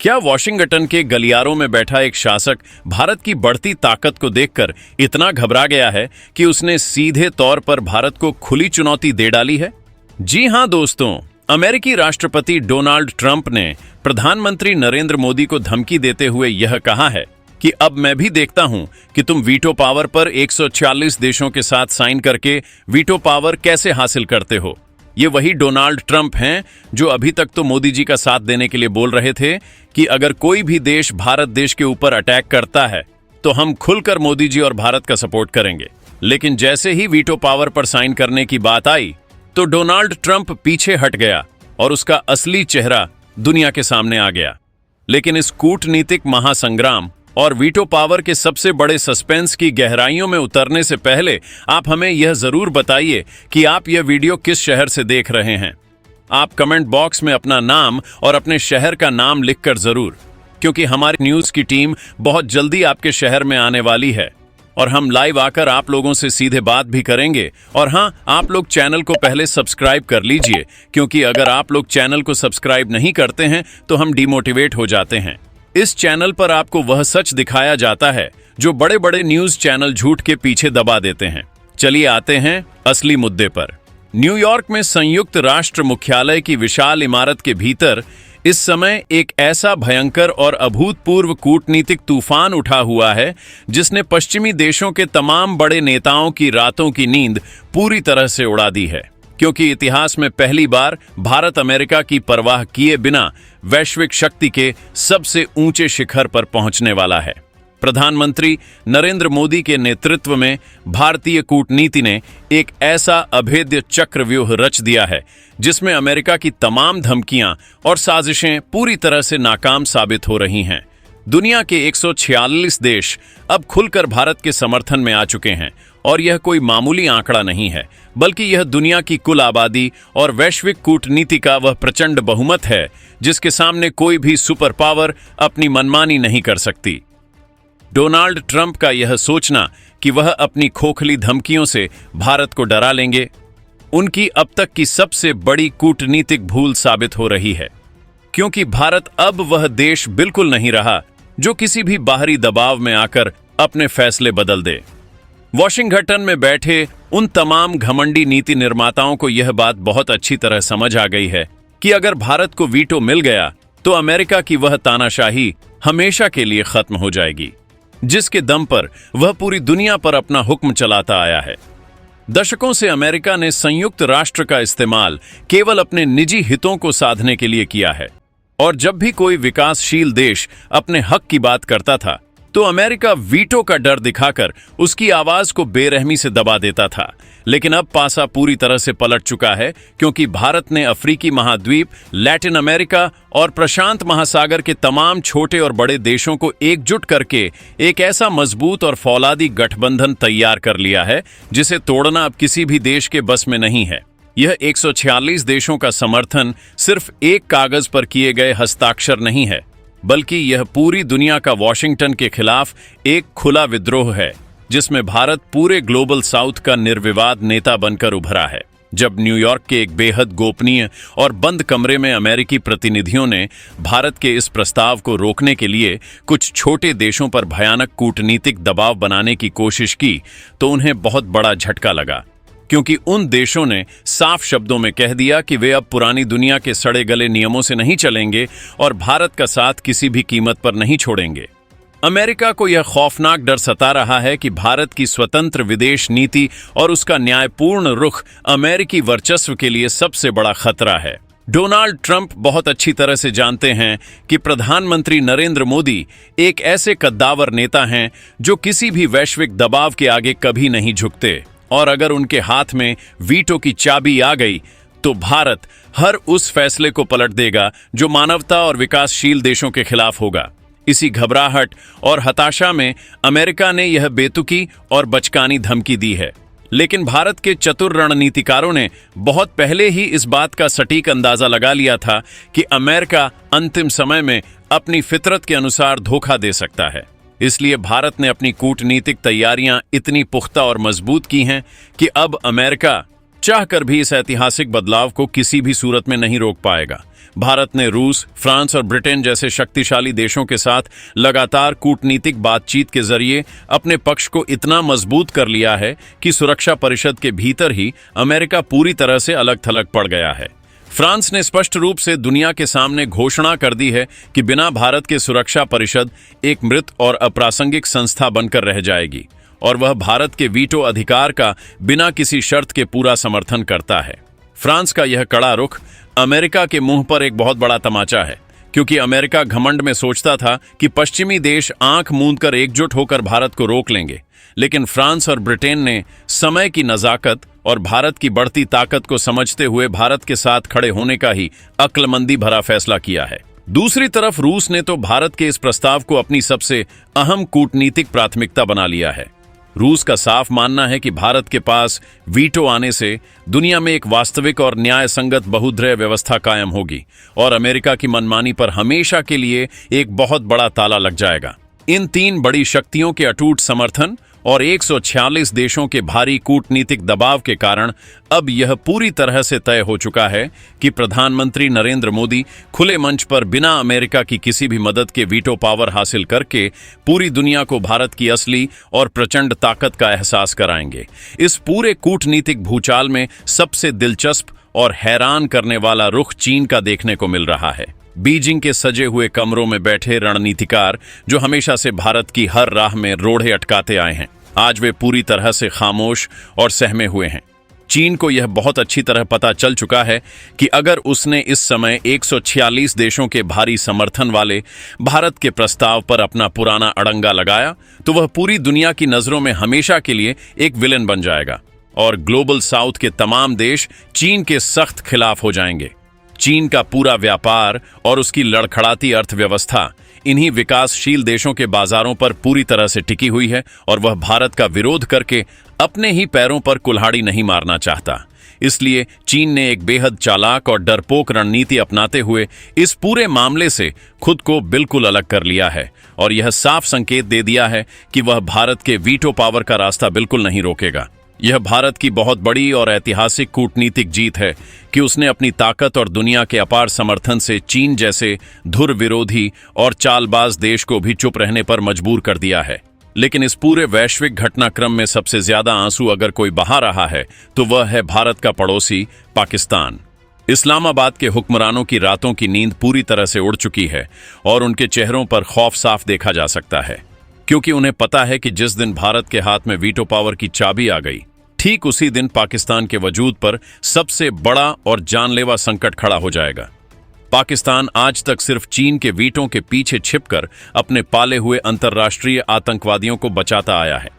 क्या वॉशिंगटन के गलियारों में बैठा एक शासक भारत की बढ़ती ताकत को देखकर इतना घबरा गया है कि उसने सीधे तौर पर भारत को खुली चुनौती दे डाली है? जी हां दोस्तों, अमेरिकी राष्ट्रपति डोनाल्ड ट्रंप ने प्रधानमंत्री नरेंद्र मोदी को धमकी देते हुए यह कहा है कि अब मैं भी देखता हूं कि तुम वीटो पावर पर 140 देशों के साथ साइन करके वीटो पावर कैसे हासिल करते हो। ये वही डोनाल्ड ट्रंप हैं जो अभी तक तो मोदी जी का साथ देने के लिए बोल रहे थे कि अगर कोई भी देश भारत देश के ऊपर अटैक करता है तो हम खुलकर मोदी जी और भारत का सपोर्ट करेंगे। लेकिन जैसे ही वीटो पावर पर साइन करने की बात आई तो डोनाल्ड ट्रंप पीछे हट गया और उसका असली चेहरा दुनिया के सामने आ गया। लेकिन इस कूटनीतिक महासंग्राम और वीटो पावर के सबसे बड़े सस्पेंस की गहराइयों में उतरने से पहले आप हमें यह जरूर बताइए कि आप यह वीडियो किस शहर से देख रहे हैं। आप कमेंट बॉक्स में अपना नाम और अपने शहर का नाम लिखकर जरूर, क्योंकि हमारी न्यूज की टीम बहुत जल्दी आपके शहर में आने वाली है और हम लाइव आकर आप लोगों से सीधे बात भी करेंगे। और हाँ, आप लोग चैनल को पहले सब्सक्राइब कर लीजिए, क्योंकि अगर आप लोग चैनल को सब्सक्राइब नहीं करते हैं तो हम डिमोटिवेट हो जाते हैं। इस चैनल पर आपको वह सच दिखाया जाता है जो बड़े बड़े न्यूज चैनल झूठ के पीछे दबा देते हैं। चलिए आते हैं असली मुद्दे पर। न्यूयॉर्क में संयुक्त राष्ट्र मुख्यालय की विशाल इमारत के भीतर इस समय एक ऐसा भयंकर और अभूतपूर्व कूटनीतिक तूफान उठा हुआ है जिसने पश्चिमी देशों के तमाम बड़े नेताओं की रातों की नींद पूरी तरह से उड़ा दी है, क्योंकि इतिहास में पहली बार भारत अमेरिका की परवाह किए बिना वैश्विक शक्ति के सबसे ऊंचे शिखर पर पहुंचने वाला है। प्रधानमंत्री नरेंद्र मोदी के नेतृत्व में भारतीय कूटनीति ने एक ऐसा अभेद्य चक्रव्यूह रच दिया है जिसमें अमेरिका की तमाम धमकियां और साजिशें पूरी तरह से नाकाम साबित हो रही हैं। दुनिया के 146 देश अब खुलकर भारत के समर्थन में आ चुके हैं और यह कोई मामूली आंकड़ा नहीं है, बल्कि यह दुनिया की कुल आबादी और वैश्विक कूटनीति का वह प्रचंड बहुमत है जिसके सामने कोई भी सुपर पावर अपनी मनमानी नहीं कर सकती। डोनाल्ड ट्रंप का यह सोचना कि वह अपनी खोखली धमकियों से भारत को डरा लेंगे, उनकी अब तक की सबसे बड़ी कूटनीतिक भूल साबित हो रही है, क्योंकि भारत अब वह देश बिल्कुल नहीं रहा जो किसी भी बाहरी दबाव में आकर अपने फैसले बदल दे। वॉशिंगटन में बैठे उन तमाम घमंडी नीति निर्माताओं को यह बात बहुत अच्छी तरह समझ आ गई है कि अगर भारत को वीटो मिल गया तो अमेरिका की वह तानाशाही हमेशा के लिए खत्म हो जाएगी, जिसके दम पर वह पूरी दुनिया पर अपना हुक्म चलाता आया है। दशकों से अमेरिका ने संयुक्त राष्ट्र का इस्तेमाल केवल अपने निजी हितों को साधने के लिए किया है, और जब भी कोई विकासशील देश अपने हक की बात करता था तो अमेरिका वीटो का डर दिखाकर उसकी आवाज को बेरहमी से दबा देता था। लेकिन अब पासा पूरी तरह से पलट चुका है, क्योंकि भारत ने अफ्रीकी महाद्वीप, लैटिन अमेरिका और प्रशांत महासागर के तमाम छोटे और बड़े देशों को एकजुट करके एक ऐसा मजबूत और फौलादी गठबंधन तैयार कर लिया है जिसे तोड़ना अब किसी भी देश के बस में नहीं है। यह 146 देशों का समर्थन सिर्फ एक कागज पर किए गए हस्ताक्षर नहीं है, बल्कि यह पूरी दुनिया का वॉशिंगटन के खिलाफ एक खुला विद्रोह है जिसमें भारत पूरे ग्लोबल साउथ का निर्विवाद नेता बनकर उभरा है। जब न्यूयॉर्क के एक बेहद गोपनीय और बंद कमरे में अमेरिकी प्रतिनिधियों ने भारत के इस प्रस्ताव को रोकने के लिए कुछ छोटे देशों पर भयानक कूटनीतिक दबाव बनाने की कोशिश की तो उन्हें बहुत बड़ा झटका लगा, क्योंकि उन देशों ने साफ शब्दों में कह दिया कि वे अब पुरानी दुनिया के सड़े गले नियमों से नहीं चलेंगे और भारत का साथ किसी भी कीमत पर नहीं छोड़ेंगे। अमेरिका को यह खौफनाक डर सता रहा है कि भारत की स्वतंत्र विदेश नीति और उसका न्यायपूर्ण रुख अमेरिकी वर्चस्व के लिए सबसे बड़ा खतरा है। डोनाल्ड ट्रंप बहुत अच्छी तरह से जानते हैं कि प्रधानमंत्री नरेंद्र मोदी एक ऐसे कद्दावर नेता हैं जो किसी भी वैश्विक दबाव के आगे कभी नहीं झुकते, और अगर उनके हाथ में वीटो की चाबी आ गई तो भारत हर उस फैसले को पलट देगा जो मानवता और विकासशील देशों के खिलाफ होगा। इसी घबराहट और हताशा में अमेरिका ने यह बेतुकी और बचकानी धमकी दी है। लेकिन भारत के चतुर रणनीतिकारों ने बहुत पहले ही इस बात का सटीक अंदाजा लगा लिया था कि अमेरिका अंतिम समय में अपनी फितरत के अनुसार धोखा दे सकता है। इसलिए भारत ने अपनी कूटनीतिक तैयारियां इतनी पुख्ता और मजबूत की हैं कि अब अमेरिका चाहकर भी इस ऐतिहासिक बदलाव को किसी भी सूरत में नहीं रोक पाएगा। भारत ने रूस, फ्रांस और ब्रिटेन जैसे शक्तिशाली देशों के साथ लगातार कूटनीतिक बातचीत के जरिए अपने पक्ष को इतना मजबूत कर लिया है कि सुरक्षा परिषद के भीतर ही अमेरिका पूरी तरह से अलग थलग पड़ गया है। फ्रांस ने स्पष्ट रूप से दुनिया के सामने घोषणा कर दी है कि बिना भारत के सुरक्षा परिषद एक मृत और अप्रासंगिक संस्था बनकर रह जाएगी और वह भारत के वीटो अधिकार का बिना किसी शर्त के पूरा समर्थन करता है। फ्रांस का यह कड़ा रुख अमेरिका के मुंह पर एक बहुत बड़ा तमाचा है, क्योंकि अमेरिका घमंड में सोचता था कि पश्चिमी देश आंख मूंदकर एकजुट होकर भारत को रोक लेंगे, लेकिन फ्रांस और ब्रिटेन ने समय की नजाकत और भारत की बढ़ती ताकत को समझते हुए भारत के साथ खड़े होने का ही अक्लमंदी भरा फैसला किया है। दूसरी तरफ रूस ने तो भारत के इस प्रस्ताव को अपनी सबसे अहम कूटनीतिक प्राथमिकता बना लिया है। रूस का साफ मानना है कि भारत के पास वीटो आने से दुनिया में एक वास्तविक और न्याय संगत बहुध्रुवीय व्यवस्था कायम होगी और अमेरिका की मनमानी पर हमेशा के लिए एक बहुत बड़ा ताला लग जाएगा। इन तीन बड़ी शक्तियों के अटूट समर्थन और 146 देशों के भारी कूटनीतिक दबाव के कारण अब यह पूरी तरह से तय हो चुका है कि प्रधानमंत्री नरेंद्र मोदी खुले मंच पर बिना अमेरिका की किसी भी मदद के वीटो पावर हासिल करके पूरी दुनिया को भारत की असली और प्रचंड ताकत का एहसास कराएंगे। इस पूरे कूटनीतिक भूचाल में सबसे दिलचस्प और हैरान करने वाला रुख चीन का देखने को मिल रहा है। बीजिंग के सजे हुए कमरों में बैठे रणनीतिकार, जो हमेशा से भारत की हर राह में रोड़े अटकाते आए हैं, आज वे पूरी तरह से खामोश और सहमे हुए हैं। चीन को यह बहुत अच्छी तरह पता चल चुका है कि अगर उसने इस समय 146 देशों के भारी समर्थन वाले भारत के प्रस्ताव पर अपना पुराना अड़ंगा लगाया तो वह पूरी दुनिया की नजरों में हमेशा के लिए एक विलेन बन जाएगा और ग्लोबल साउथ के तमाम देश चीन के सख्त खिलाफ हो जाएंगे। चीन का पूरा व्यापार और उसकी लड़खड़ाती अर्थव्यवस्था इन्हीं विकासशील देशों के बाजारों पर पूरी तरह से टिकी हुई है और वह भारत का विरोध करके अपने ही पैरों पर कुल्हाड़ी नहीं मारना चाहता। इसलिए चीन ने एक बेहद चालाक और डरपोक रणनीति अपनाते हुए इस पूरे मामले से खुद को बिल्कुल अलग कर लिया है और यह साफ संकेत दे दिया है कि वह भारत के वीटो पावर का रास्ता बिल्कुल नहीं रोकेगा। यह भारत की बहुत बड़ी और ऐतिहासिक कूटनीतिक जीत है कि उसने अपनी ताकत और दुनिया के अपार समर्थन से चीन जैसे धुर विरोधी और चालबाज देश को भी चुप रहने पर मजबूर कर दिया है। लेकिन इस पूरे वैश्विक घटनाक्रम में सबसे ज्यादा आंसू अगर कोई बहा रहा है तो वह है भारत का पड़ोसी पाकिस्तान। इस्लामाबाद के हुक्मरानों की रातों की नींद पूरी तरह से उड़ चुकी है और उनके चेहरों पर खौफ साफ देखा जा सकता है, क्योंकि उन्हें पता है कि जिस दिन भारत के हाथ में वीटो पावर की चाबी आ गई, ठीक उसी दिन पाकिस्तान के वजूद पर सबसे बड़ा और जानलेवा संकट खड़ा हो जाएगा। पाकिस्तान आज तक सिर्फ चीन के वीटों के पीछे छिपकर अपने पाले हुए अंतर्राष्ट्रीय आतंकवादियों को बचाता आया है,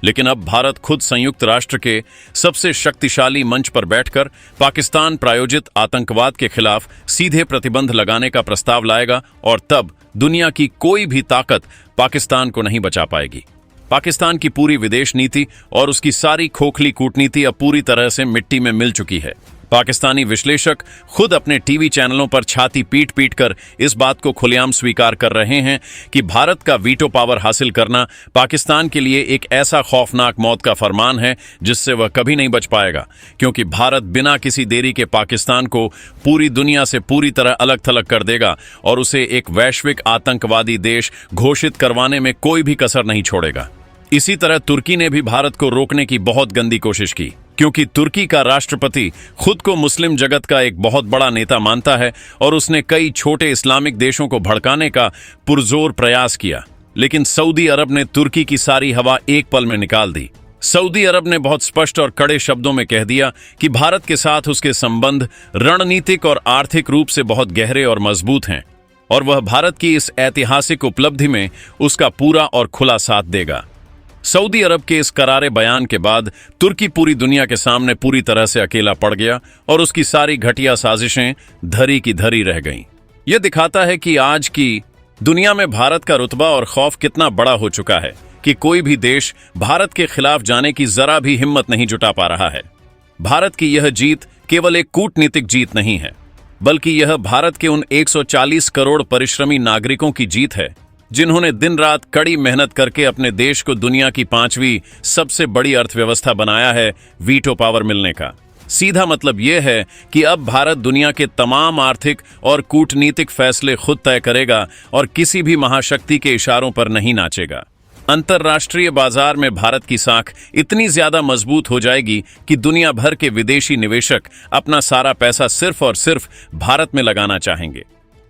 लेकिन अब भारत खुद संयुक्त राष्ट्र के सबसे शक्तिशाली मंच पर बैठकर पाकिस्तान प्रायोजित आतंकवाद के खिलाफ सीधे प्रतिबंध लगाने का प्रस्ताव लाएगा और तब दुनिया की कोई भी ताकत पाकिस्तान को नहीं बचा पाएगी। पाकिस्तान की पूरी विदेश नीति और उसकी सारी खोखली कूटनीति अब पूरी तरह से मिट्टी में मिल चुकी है। पाकिस्तानी विश्लेषक खुद अपने टीवी चैनलों पर छाती पीट पीट कर इस बात को खुलेआम स्वीकार कर रहे हैं कि भारत का वीटो पावर हासिल करना पाकिस्तान के लिए एक ऐसा खौफनाक मौत का फरमान है जिससे वह कभी नहीं बच पाएगा, क्योंकि भारत बिना किसी देरी के पाकिस्तान को पूरी दुनिया से पूरी तरह अलग थलग कर देगा और उसे एक वैश्विक आतंकवादी देश घोषित करवाने में कोई भी कसर नहीं छोड़ेगा। इसी तरह तुर्की ने भी भारत को रोकने की बहुत गंदी कोशिश की, क्योंकि तुर्की का राष्ट्रपति खुद को मुस्लिम जगत का एक बहुत बड़ा नेता मानता है और उसने कई छोटे इस्लामिक देशों को भड़काने का पुरजोर प्रयास किया, लेकिन सऊदी अरब ने तुर्की की सारी हवा एक पल में निकाल दी। सऊदी अरब ने बहुत स्पष्ट और कड़े शब्दों में कह दिया कि भारत के साथ उसके संबंध रणनीतिक और आर्थिक रूप से बहुत गहरे और मजबूत हैं और वह भारत की इस ऐतिहासिक उपलब्धि में उसका पूरा और खुला साथ देगा। सऊदी अरब के इस करारे बयान के बाद तुर्की पूरी दुनिया के सामने पूरी तरह से अकेला पड़ गया और उसकी सारी घटिया साजिशें धरी की धरी रह गईं। यह दिखाता है कि आज की दुनिया में भारत का रुतबा और खौफ कितना बड़ा हो चुका है कि कोई भी देश भारत के खिलाफ जाने की जरा भी हिम्मत नहीं जुटा पा रहा है। भारत की यह जीत केवल एक कूटनीतिक जीत नहीं है, बल्कि यह भारत के उन 140 करोड़ परिश्रमी नागरिकों की जीत है जिन्होंने दिन रात कड़ी मेहनत करके अपने देश को दुनिया की 5वीं सबसे बड़ी अर्थव्यवस्था बनाया है वीटो पावर मिलने का। सीधा मतलब यह है कि अब भारत दुनिया के तमाम आर्थिक और कूटनीतिक फैसले खुद तय करेगा और किसी भी महाशक्ति के इशारों पर नहीं नाचेगा। अंतर्राष्ट्रीय बाजार में भारत की साख इतनी ज्यादा मजबूत हो जाएगी कि दुनिया भर के विदेशी निवेशक अपना सारा पैसा सिर्फ और सिर्फ भारत में लगाना चाहेंगे,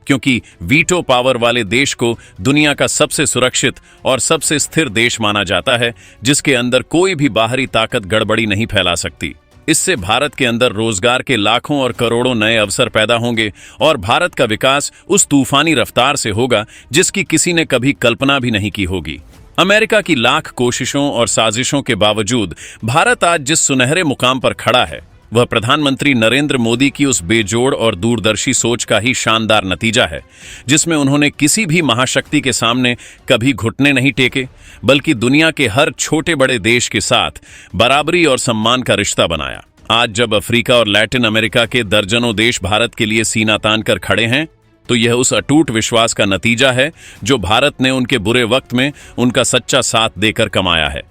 क्योंकि वीटो पावर वाले देश को दुनिया का सबसे सुरक्षित और सबसे स्थिर देश माना जाता है, जिसके अंदर कोई भी बाहरी ताकत गड़बड़ी नहीं फैला सकती। इससे भारत के अंदर रोजगार के लाखों और करोड़ों नए अवसर पैदा होंगे और भारत का विकास उस तूफानी रफ्तार से होगा जिसकी किसी ने कभी कल्पना भी नहीं की होगी। अमेरिका की लाख कोशिशों और साजिशों के बावजूद भारत आज जिस सुनहरे मुकाम पर खड़ा है, वह प्रधानमंत्री नरेंद्र मोदी की उस बेजोड़ और दूरदर्शी सोच का ही शानदार नतीजा है, जिसमें उन्होंने किसी भी महाशक्ति के सामने कभी घुटने नहीं टेके, बल्कि दुनिया के हर छोटे बड़े देश के साथ बराबरी और सम्मान का रिश्ता बनाया। आज जब अफ्रीका और लैटिन अमेरिका के दर्जनों देश भारत के लिए सीना तान कर खड़े हैं, तो यह उस अटूट विश्वास का नतीजा है जो भारत ने उनके बुरे वक्त में उनका सच्चा साथ देकर कमाया है।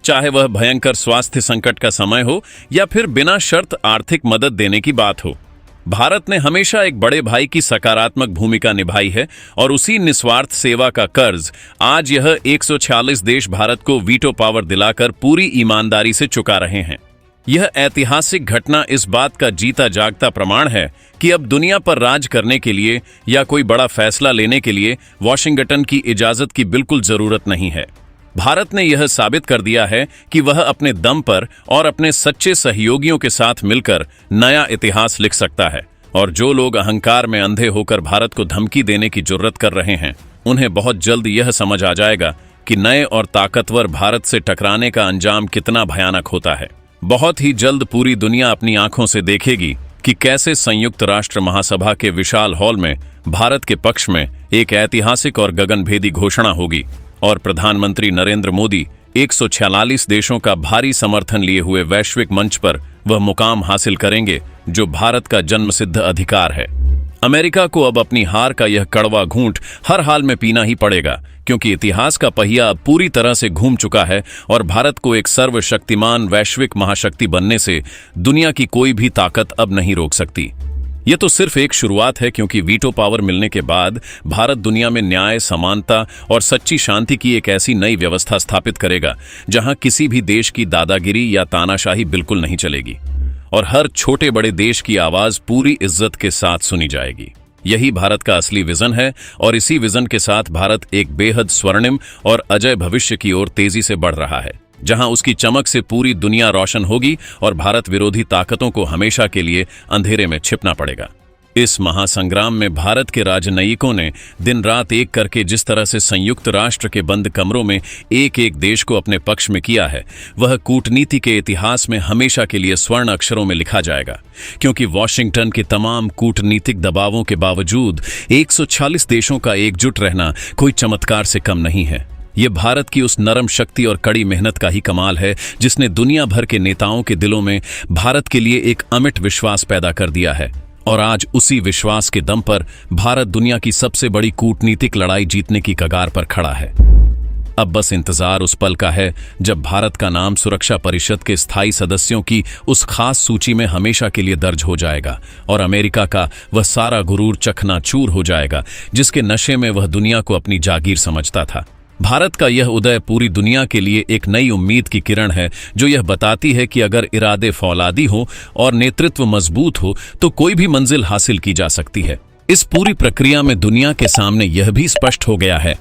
चाहे वह भयंकर स्वास्थ्य संकट का समय हो या फिर बिना शर्त आर्थिक मदद देने की बात हो, भारत ने हमेशा एक बड़े भाई की सकारात्मक भूमिका निभाई है और उसी निस्वार्थ सेवा का कर्ज आज यह 146 देश भारत को वीटो पावर दिलाकर पूरी ईमानदारी से चुका रहे हैं। यह ऐतिहासिक घटना इस बात का जीता जागता प्रमाण है कि अब दुनिया पर राज करने के लिए या कोई बड़ा फैसला लेने के लिए वॉशिंगटन की इजाजत की बिल्कुल जरूरत नहीं है। भारत ने यह साबित कर दिया है कि वह अपने दम पर और अपने सच्चे सहयोगियों के साथ मिलकर नया इतिहास लिख सकता है, और जो लोग अहंकार में अंधे होकर भारत को धमकी देने की जुर्रत कर रहे हैं, उन्हें बहुत जल्द यह समझ आ जाएगा कि नए और ताकतवर भारत से टकराने का अंजाम कितना भयानक होता है। बहुत ही जल्द पूरी दुनिया अपनी आंखों से देखेगी कि कैसे संयुक्त राष्ट्र महासभा के विशाल हॉल में भारत के पक्ष में एक ऐतिहासिक और गगनभेदी घोषणा होगी और प्रधानमंत्री नरेंद्र मोदी 146 देशों का भारी समर्थन लिए हुए वैश्विक मंच पर वह मुकाम हासिल करेंगे जो भारत का जन्मसिद्ध अधिकार है। अमेरिका को अब अपनी हार का यह कड़वा घूंट हर हाल में पीना ही पड़ेगा, क्योंकि इतिहास का पहिया अब पूरी तरह से घूम चुका है और भारत को एक सर्वशक्तिमान वैश्विक महाशक्ति बनने से दुनिया की कोई भी ताकत अब नहीं रोक सकती। यह तो सिर्फ एक शुरुआत है, क्योंकि वीटो पावर मिलने के बाद भारत दुनिया में न्याय, समानता और सच्ची शांति की एक ऐसी नई व्यवस्था स्थापित करेगा जहां किसी भी देश की दादागिरी या तानाशाही बिल्कुल नहीं चलेगी और हर छोटे बड़े देश की आवाज पूरी इज्जत के साथ सुनी जाएगी। यही भारत का असली विजन है और इसी विजन के साथ भारत एक बेहद स्वर्णिम और अजय भविष्य की ओर तेजी से बढ़ रहा है, जहां उसकी चमक से पूरी दुनिया रोशन होगी और भारत विरोधी ताकतों को हमेशा के लिए अंधेरे में छिपना पड़ेगा। इस महासंग्राम में भारत के राजनयिकों ने दिन रात एक करके जिस तरह से संयुक्त राष्ट्र के बंद कमरों में एक एक देश को अपने पक्ष में किया है, वह कूटनीति के इतिहास में हमेशा के लिए स्वर्ण अक्षरों में लिखा जाएगा, क्योंकि वॉशिंगटन के तमाम कूटनीतिक दबावों के बावजूद 146 देशों का एकजुट रहना कोई चमत्कार से कम नहीं है। ये भारत की उस नरम शक्ति और कड़ी मेहनत का ही कमाल है जिसने दुनिया भर के नेताओं के दिलों में भारत के लिए एक अमिट विश्वास पैदा कर दिया है, और आज उसी विश्वास के दम पर भारत दुनिया की सबसे बड़ी कूटनीतिक लड़ाई जीतने की कगार पर खड़ा है। अब बस इंतजार उस पल का है जब भारत का नाम सुरक्षा परिषद के स्थायी सदस्यों की उस खास सूची में हमेशा के लिए दर्ज हो जाएगा और अमेरिका का वह सारा गुरूर चकनाचूर हो जाएगा जिसके नशे में वह दुनिया को अपनी जागीर समझता था। भारत का यह उदय पूरी दुनिया के लिए एक नई उम्मीद की किरण है, जो यह बताती है कि अगर इरादे फौलादी हो और नेतृत्व मजबूत हो तो कोई भी मंजिल हासिल की जा सकती है। इस पूरी प्रक्रिया में दुनिया के सामने यह भी स्पष्ट हो गया है